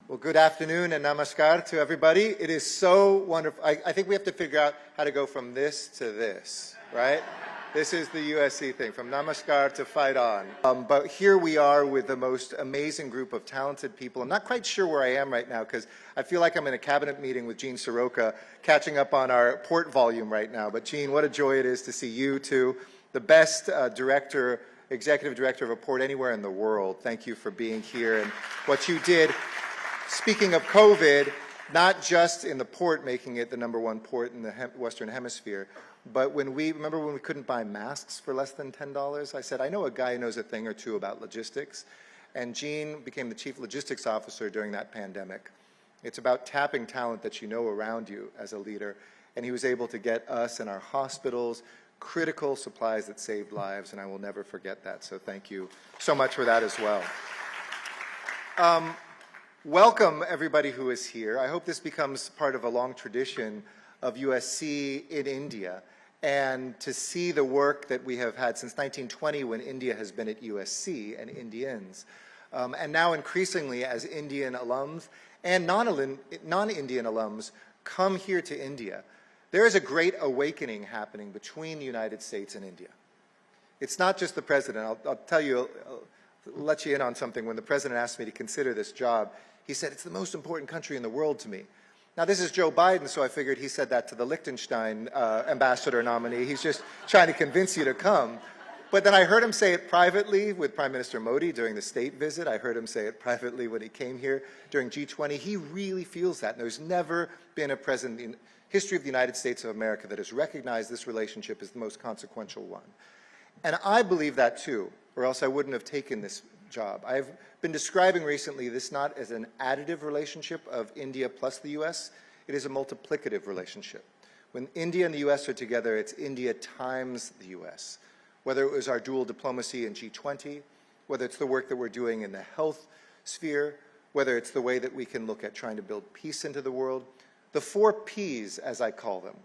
Well, good afternoon and namaskar to everybody. It is so wonderful. I think we have to figure out how to go from this to this, right? This is the USC thing, from namaskar to fight on. But here we are with the most amazing group of talented people. I'm not quite sure where I am right now because I feel like I'm in a cabinet meeting with Jean Soroka, catching up on our port volume right now. But Jean, what a joy it is to see you too, the best executive director of a port anywhere in the world. Thank you for being here and what you did. Speaking of COVID, not just in the port making it the #1 port in the Western Hemisphere, but remember when we couldn't buy masks for less than $10? I said, I know a guy who knows a thing or two about logistics. And Jean became the chief logistics officer during that pandemic. It's about tapping talent that you know around you as a leader. And he was able to get us and our hospitals critical supplies that saved lives, and I will never forget that. So thank you so much for that as well. Welcome everybody who is here. I hope this becomes part of a long tradition of USC in India, and to see the work that we have had since 1920 when India has been at USC and Indians, and now increasingly as Indian alums and non-Indian alums come here to India. There is a great awakening happening between the United States and India. It's not just the president. I'll tell you, I'll let you in on something. When the president asked me to consider this job, he said, it's the most important country in the world to me. Now, this is Joe Biden, so I figured he said that to the Liechtenstein ambassador nominee. He's just trying to convince you to come. But then I heard him say it privately with Prime Minister Modi during the state visit. I heard him say it privately when he came here during G20. He really feels that. And there's never been a president in history of the United States of America that has recognized this relationship as the most consequential one. And I believe that too, or else I wouldn't have taken this job. I've been describing recently this not as an additive relationship of India plus the US, it is a multiplicative relationship. When India and the US are together, it's India times the US. Whether it was our dual diplomacy in G20, whether it's the work that we're doing in the health sphere, whether it's the way that we can look at trying to build peace into the world, the 4 Ps, as I call them,